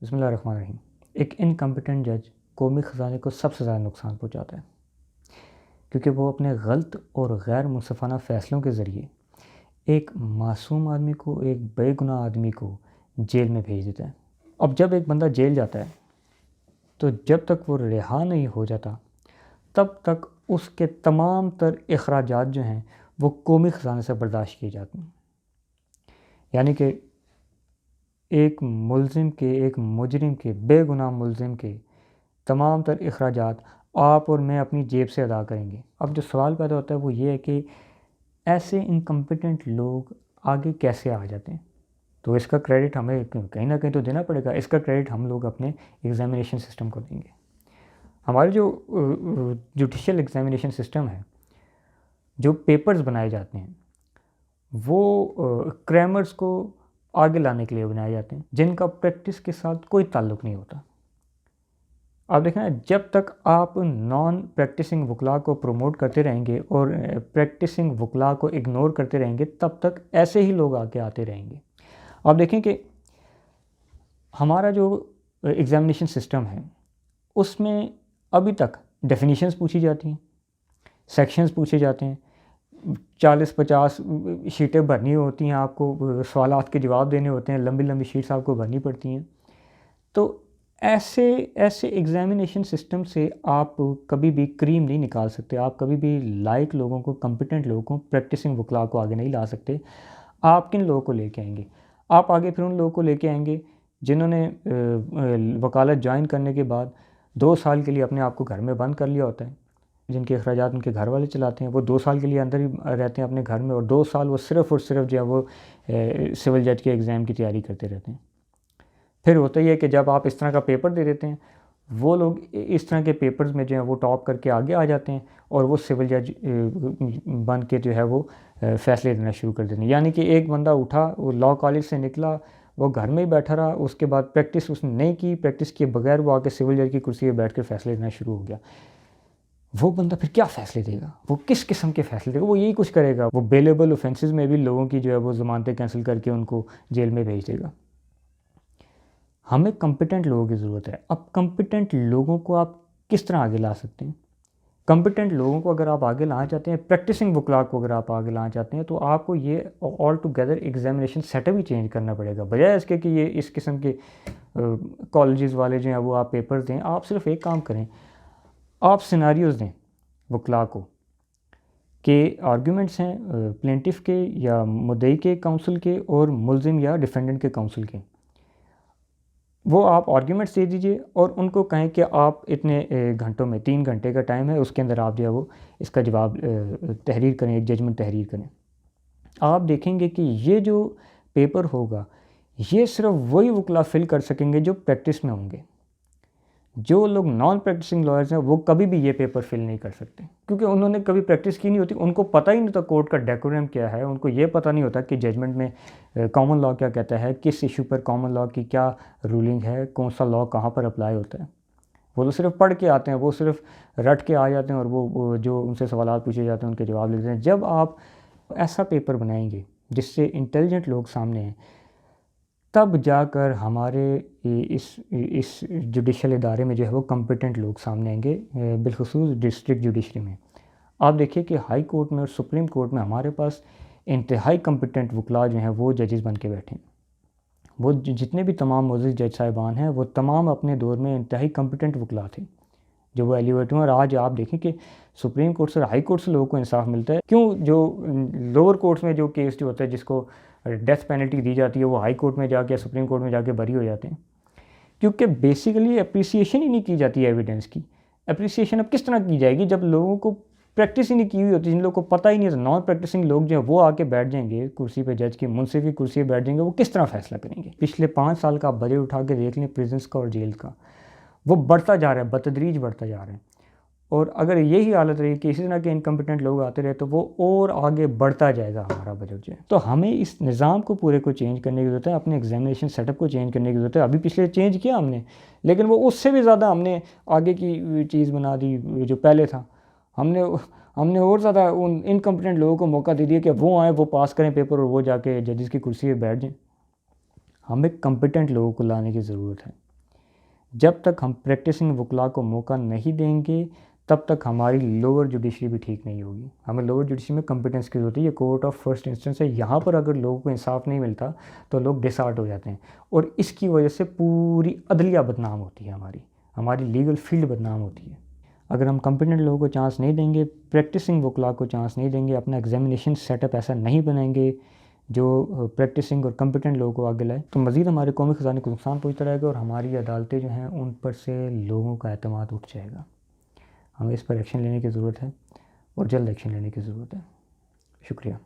बिस्मिल्लाहिर्रहमानिर्रहीम। एक इनकम्पिटेंट जज कौमी ख़जाने को सबसे ज़्यादा नुकसान पहुंचाता है, क्योंकि वो अपने गलत और गैर मुनसिफाना फ़ैसलों के ज़रिए एक मासूम आदमी को, एक बेगुनाह आदमी को जेल में भेज देता है। अब जब एक बंदा जेल जाता है तो जब तक वो रिहा नहीं हो जाता तब तक उसके तमाम तर अखराजात जो हैं वो कौमी ख़जाने से बर्दाश्त किए जाते हैं। यानी कि एक मुजरिम के, बेगुनाह मुलजिम के तमाम तर अखराजात आप और मैं अपनी जेब से अदा करेंगे। अब जो सवाल पैदा होता है वो ये है कि ऐसे इनकम्पिटेंट लोग आगे कैसे आ जाते हैं। तो इसका क्रेडिट हमें कहीं ना कहीं तो देना पड़ेगा। इसका क्रेडिट हम लोग अपने एग्ज़ामिनेशन सिस्टम को देंगे। हमारे जो जुडिशल एग्ज़ामिनेशन सिस्टम है, जो पेपर्स बनाए जाते हैं वो क्रैमर्स को आगे लाने के लिए बनाए जाते हैं, जिनका प्रैक्टिस के साथ कोई ताल्लुक़ नहीं होता। आप देखें ना, जब तक आप नॉन प्रैक्टिसिंग वकला को प्रमोट करते रहेंगे और प्रैक्टिसिंग वकला को इग्नोर करते रहेंगे, तब तक ऐसे ही लोग आगे आते रहेंगे। आप देखें कि हमारा जो एग्ज़ामिनेशन सिस्टम है उसमें अभी तक डेफिनीशंस पूछी जाती हैं, सेक्शंस पूछे जाते हैं, 40-50 शीटें भरनी होती हैं, आपको सवालात के जवाब देने होते हैं, लंबी लंबी शीट्स आपको भरनी पड़ती हैं। तो ऐसे एग्ज़ामिनेशन सिस्टम से आप कभी भी क्रीम नहीं निकाल सकते। आप कभी भी लायक लोगों को, कॉम्पिटेंट लोगों को, प्रैक्टिसिंग वकला को आगे नहीं ला सकते। आप किन लोगों को लेके आएंगे? आप आगे फिर उन लोगों को लेके आएंगे जिन्होंने वकालत ज्वाइन करने के बाद 2 साल के लिए अपने आप को घर में बंद कर लिया होता है, जिनके अखराजात उनके घर वाले चलाते हैं। वो 2 साल के लिए अंदर ही रहते हैं अपने घर में, और 2 साल वो सिर्फ़ और सिर्फ जो है वो सिविल जज के एग्ज़ाम की तैयारी करते रहते हैं। फिर होता ही है कि जब आप इस तरह का पेपर दे देते हैं, वो लोग इस तरह के पेपर्स में जो है वो टॉप करके आगे आ जाते हैं और वो सिविल जज बन के जो है वो फ़ैसले देना शुरू कर देते हैं। यानी कि एक बंदा उठा, वो लॉ कॉलेज से निकला, वो घर में ही बैठा रहा, उसके बाद प्रैक्टिस उसने नहीं की, प्रैक्टिस किए बगैर वो आके सिविल जज की कुर्सी पर बैठ कर फ़ैसले देना शुरू हो गया। वो बंदा फिर क्या फ़ैसले देगा? वो किस किस्म के फ़ैसले देगा? वो यही कुछ करेगा। वो बेलेबल ऑफेंसेस में भी लोगों की जो है वो ज़मानतें कैंसिल करके उनको जेल में भेज देगा। हमें कॉम्पिटेंट लोगों की ज़रूरत है। अब कॉम्पिटेंट लोगों को आप किस तरह आगे ला सकते हैं? कॉम्पिटेंट लोगों को अगर आप आगे लाना चाहते हैं, प्रैक्टिसिंग वकला को अगर आप आगे लाना चाहते हैं, तो आपको ये ऑल टुगेदर एग्ज़ामिनेशन सेटअप ही चेंज करना पड़ेगा। बजाय इसके कि ये इस किस्म के कॉलेजेस वाले जो हैं वो आप पेपर्स दें, आप सिर्फ एक काम करें, आप सिनारियोज़ दें वकला को कि आर्गूमेंट्स हैं प्लेंटिफ के या मुद्दई के काउंसिल के और मुलजिम या डिफेंडेंट के काउंसिल के। वो आप आर्ग्यूमेंट्स दे दीजिए और उनको कहें कि आप इतने घंटों में, 3 घंटे का टाइम है, उसके अंदर आप जो है वो इसका जवाब तहरीर करें, एक जजमेंट तहरीर करें। आप देखेंगे कि ये जो पेपर होगा ये सिर्फ वही वकला फिल कर सकेंगे जो प्रैक्टिस में होंगे। जो लोग नॉन प्रैक्टिसिंग लॉयर्स हैं वो कभी भी ये पेपर फिल नहीं कर सकते, क्योंकि उन्होंने कभी प्रैक्टिस की नहीं होती। उनको पता ही नहीं होता कोर्ट का डेकोरम क्या है, उनको ये पता नहीं होता कि जजमेंट में कॉमन लॉ क्या कहता है, किस इशू पर कॉमन लॉ की क्या रूलिंग है, कौन सा लॉ कहाँ पर अप्लाई होता है। वो तो सिर्फ पढ़ के आते हैं, वो सिर्फ रट के आ जाते हैं और वो जो उनसे सवाल पूछे जाते हैं उनके जवाब लिखते हैं। जब आप ऐसा पेपर बनाएंगे जिससे इंटेलिजेंट लोग सामने हैं, तब जाकर हमारे इस जुडिशल इदारे में जो है वो कॉम्पिटेंट लोग सामने आएंगे, बिलखुसूस डिस्ट्रिक्ट जुडिशरी में। आप देखिए कि हाई कोर्ट में और सुप्रीम कोर्ट में हमारे पास इंतहाई कॉम्पिटेंट वकला जो हैं वो जजेस बन के बैठे हैं। वो जितने भी तमाम मोअज़्ज़िज़ जज साहिबान हैं वो तमाम अपने दौर में इंतहाई कॉम्पिटेंट वकला थे जो वो एलिवेट हुए। और आज आप देखें कि सुप्रीम कोर्ट से और हाई कोर्ट से लोगों को इंसाफ मिलता है। क्यों? जो लोअर कोर्ट्स में जो केस जो होता है जिसको डेथ पेनल्टी दी जाती है, वो हाई कोर्ट में जाके, सुप्रीम कोर्ट में जाके बरी हो जाते हैं, क्योंकि बेसिकली अप्रिसिएशन ही नहीं की जाती है एविडेंस की। अप्रिसिएशन अब किस तरह की जाएगी जब लोगों को प्रैक्टिस ही नहीं की हुई होती, जिन लोगों को पता ही नहीं है। नॉन प्रैक्टिसिंग लोग जो है वो आके बैठ जाएंगे कुर्सी पे, जज की, मुंसिफ की कुर्सी पे बैठ जाएंगे, वो किस तरह फैसला करेंगे? पिछले 5 साल का आप बजट उठा के देख लें प्रिजन्स का और जेल का, वो बढ़ता जा रहा है, बतदरीज बढ़ता जा रहा है। और अगर यही हालत रही कि इसी तरह के इनकम्पिटेंट लोग आते रहे तो वो और आगे बढ़ता जाएगा हमारा बजट जो है। तो हमें इस निज़ाम को पूरे को चेंज करने की ज़रूरत है, अपने एग्जामिनेशन सेटअप को चेंज करने की ज़रूरत है। अभी पिछले चेंज किया हमने, लेकिन वो उससे भी ज़्यादा हमने आगे की चीज़ बना दी जो पहले था। हमने और ज़्यादा उन इनकम्पिटेंट लोगों को मौका दे दिया कि वो आएँ, वो पास करें पेपर और वो जाके जजेस की कुर्सी पर बैठ जाएँ। हमें कम्पिटेंट लोगों को लाने की ज़रूरत है। जब तक हम प्रैक्टिसिंग वकला को मौका नहीं देंगे तब तक हमारी लोअर जुडिशरी भी ठीक नहीं होगी। हमें लोअर जुडिशरी में कॉम्पिटेंस की ज़रूरत है। ये कोर्ट ऑफ फर्स्ट इंस्टेंस है, यहाँ पर अगर लोगों को इंसाफ नहीं मिलता तो लोग डिसहार्ट हो जाते हैं और इसकी वजह से पूरी अदलिया बदनाम होती है, हमारी लीगल फील्ड बदनाम होती है। अगर हम कॉम्पिटेंट लोगों को चांस नहीं देंगे, प्रैक्टिसिंग वकला को चांस नहीं देंगे, अपना एग्जामिनेशन सेटअप ऐसा नहीं बनाएंगे जो प्रैक्टिसिंग और कॉम्पिटेंट लोगों को आगे लाए, तो मज़ीद हमारे कौमी ख़जाने को नुकसान पहुँचता रहेगा और हमारी अदालतें जो हैं उन पर से लोगों का एतमाद उठ जाएगा। हमें इस पर एक्शन लेने की ज़रूरत है और जल्द एक्शन लेने की ज़रूरत है। शुक्रिया।